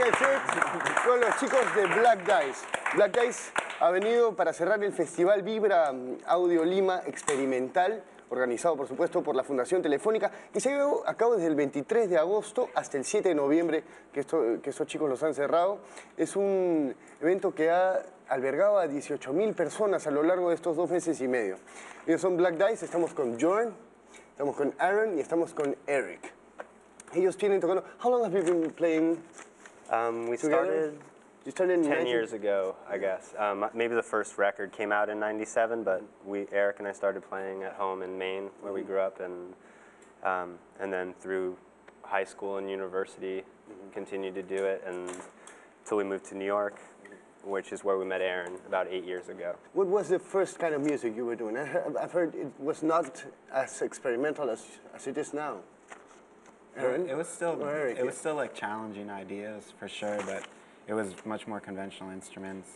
Set con los chicos de Black Dice. Black Dice ha venido para cerrar el Festival Vibra Audio Lima Experimental, organizado por supuesto por la Fundación Telefónica, que se llevó a cabo desde el 23 de agosto hasta el 7 de noviembre, que estos chicos los han cerrado. Es un evento que ha albergado a 18.000 personas a lo largo de estos 2 meses y medio. Ellos son Black Dice, estamos con Jorn, estamos con Aaron y estamos con Eric. Ellos tienen tocando. How long have you been playing? We started You started in 10 years ago, I guess. Maybe the first record came out in '97, but Eric and I started playing at home in Maine, where we grew up, and then through high school and university, continued to do it, and until we moved to New York, which is where we met Aaron about 8 years ago. What was the first kind of music you were doing? I've heard it was not as experimental as it is now. Aaron? It was still like challenging ideas for sure, but it was much more conventional instruments.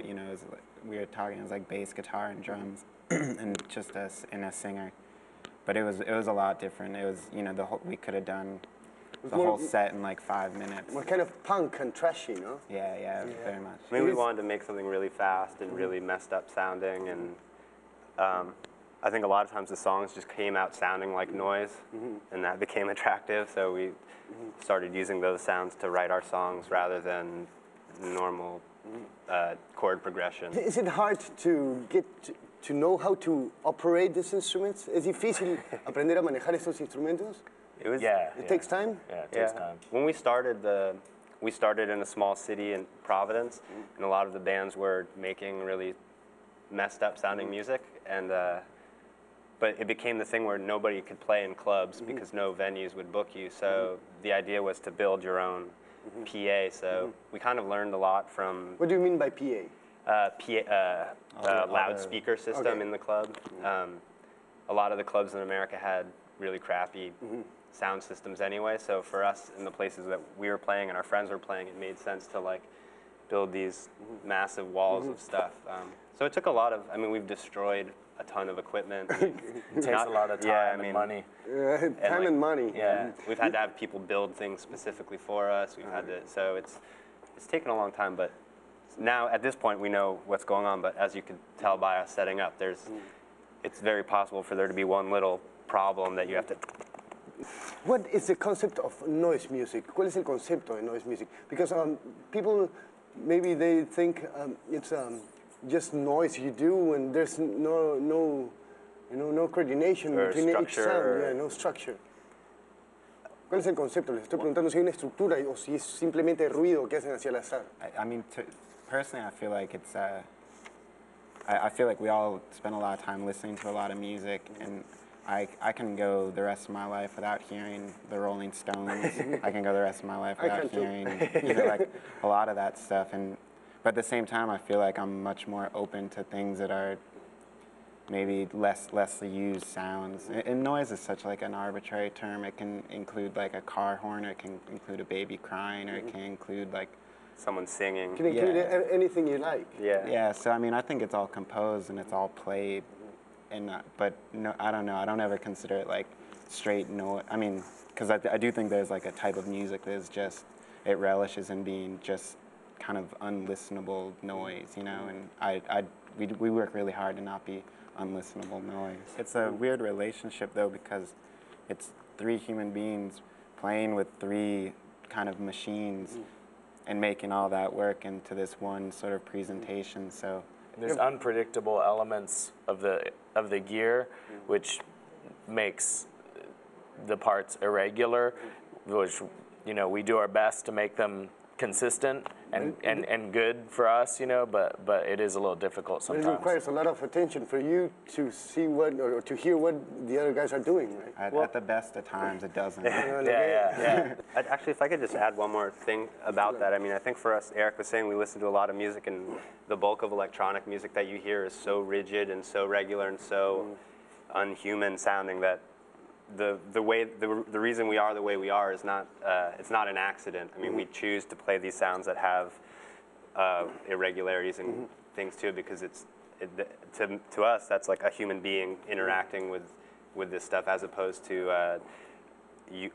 You know, we were talking, it was like bass, guitar, and drums, and just us and a singer. But it was a lot different. It was, you know, we could have done the whole set in like 5 minutes. More kind of punk and trashy, no? Yeah, very much. I mean, we wanted to make something really fast and really messed up sounding, and I think a lot of times the songs just came out sounding like noise, and that became attractive, so we started using those sounds to write our songs rather than normal chord progression. Is it hard to get to know how to operate these instruments? ¿Es difícil aprender a manejar estos instrumentos? It was, It takes time? Yeah, it takes time. When we started in a small city in Providence, and a lot of the bands were making really messed up sounding music, and but it became the thing where nobody could play in clubs because no venues would book you. So the idea was to build your own PA. So we kind of learned a lot from. What do you mean by PA? Loudspeaker system in the club. A lot of the clubs in America had really crappy sound systems anyway. So for us, in the places that we were playing and our friends were playing, it made sense to like build these massive walls of stuff. So it took a lot of. I mean, we've destroyed a ton of equipment. It takes a lot of time and money. Time and money. Yeah, we've had to have people build things specifically for us. We've had to, so it's taken a long time, but now at this point we know what's going on. But as you could tell by us setting up, it's very possible for there to be one little problem that you have to. What is the concept of noise music? ¿Cuál es el concepto de noise music? Because people, maybe they think it's just noise you do, and there's no coordination between each sound. Yeah, no structure. ¿Cuál es el concepto? Les estoy preguntando si hay una estructura o si es simplemente ruido que hacen hacia el azar. I mean, personally, I feel like it's. I feel like we all spend a lot of time listening to a lot of music, and I can go the rest of my life without hearing the Rolling Stones. I can go the rest of my life without hearing, you know, like a lot of that stuff. But at the same time, I feel like I'm much more open to things that are maybe less used sounds. And noise is such like an arbitrary term. It can include like a car horn, or it can include a baby crying, or it can include like someone singing. It can include anything you like. Yeah. So I mean, I think it's all composed and it's all played, and but no, I don't know. I don't ever consider it like straight noise. I mean, because I do think there's like a type of music that is just it relishes in being just kind of unlistenable noise, you know. And we work really hard to not be unlistenable noise. It's a weird relationship though, because it's 3 human beings playing with 3 kind of machines and making all that work into this one sort of presentation. So there's unpredictable elements of the gear, which makes the parts irregular, which, you know, we do our best to make them consistent and good for us, you know, but it is a little difficult sometimes. It requires a lot of attention for you to see what or to hear what the other guys are doing, right? At the best of times, it doesn't. Yeah. Actually, if I could just add one more thing about that, I mean, I think for us, Eric was saying we listen to a lot of music, and the bulk of electronic music that you hear is so rigid and so regular and so unhuman sounding that the reason we are the way we are is not it's not an accident. I mean, we choose to play these sounds that have irregularities and things too, because to us that's like a human being interacting with this stuff, as opposed to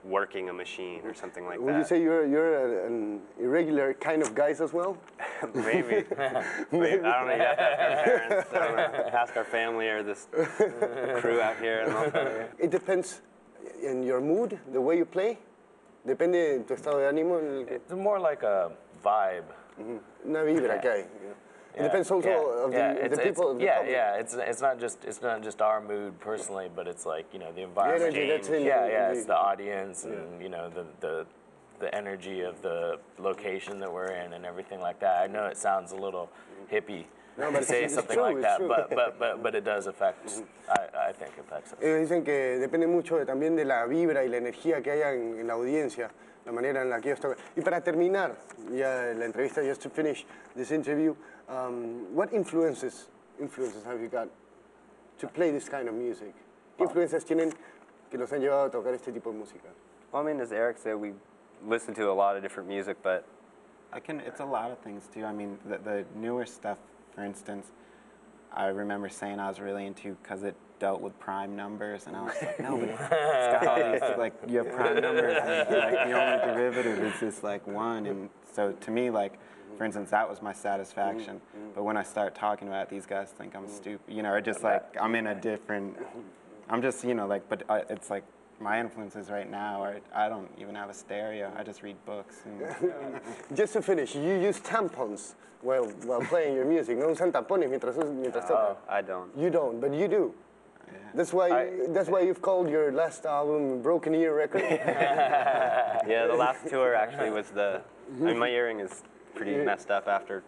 working a machine or something like Would that. you say you're an irregular kind of guys as well? Maybe. Maybe. I don't know. You have to ask our parents. I don't know. Ask our family or this crew out here, and they'll tell you. It depends in your mood, the way you play. Depende de tu estado de ánimo. It's more like a vibe. Una vibra que hay. It depends also of the people. Of the public. It's not just our mood personally, but it's like, you know, the environment. energy that's in It's the audience and you know the energy of the location that we're in and everything like that. I know it sounds a little hippie to say something true, like it's that, true. but it does affect. I think affects us. Ellos dicen que depende mucho también de la vibra y la energía que haya en la audiencia, la manera en la que ellos tocan. Y para terminar ya la entrevista, just to finish this interview, what influences have you got to play this kind of music? ¿Qué influencias tienen que los han llevado a tocar este tipo de música? Well, I mean, as Eric said, we listen to a lot of different music, but It's a lot of things too. I mean, the newer stuff, for instance, I remember saying I was really into because it dealt with prime numbers, and I was like, no, but it's got all these, like, you have prime numbers, and like the only derivative is just like one, and so to me, like, for instance, that was my satisfaction. But when I start talking about it, these guys think I'm stupid, you know, or just like I'm in a different. I'm just, you know, like, but it's like. My influences right now are, I don't even have a stereo. I just read books. And, Just to finish, you use tampons while playing your music. No usan tampones mientras tocan. I don't. You don't, but you do. That's why you've called your last album Broken Ear Record. Yeah, the last tour actually was I mean, my earring is pretty messed up after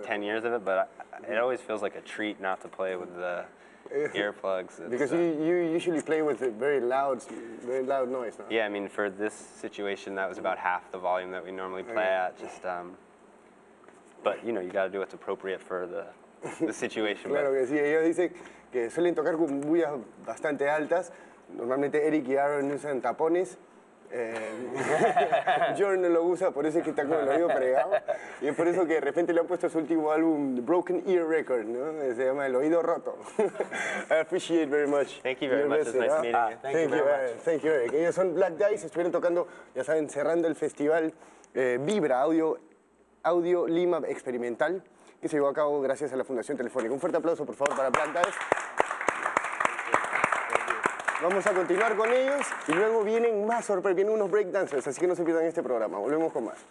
10 years of it, but it always feels like a treat not to play with the earplugs. Because you usually play with a very loud noise. No? Yeah, I mean, for this situation, that was about half the volume that we normally play at. Just, but you know, you got to do what's appropriate for the situation. Claro que sí, ellos dicen que suelen tocar con bullas bastante altas. Normalmente Eric y Aaron usan tapones. Jordan no lo usa, por eso es que está con el oído fregado. Y es por eso que de repente le han puesto su último álbum, Broken Ear Record, ¿no? Se llama El Oído Roto. I appreciate very much. Thank you very much. It's nice meeting you. Thank you very much. Thank you, Eric. Ellos son Black Dice, estuvieron tocando, ya saben, cerrando el festival Vibra Audio Lima Experimental, que se llevó a cabo gracias a la Fundación Telefónica. Un fuerte aplauso, por favor, para Black Dice. Vamos a continuar con ellos y luego vienen más sorpresas, vienen unos breakdancers, así que no se pierdan este programa. Volvemos con más.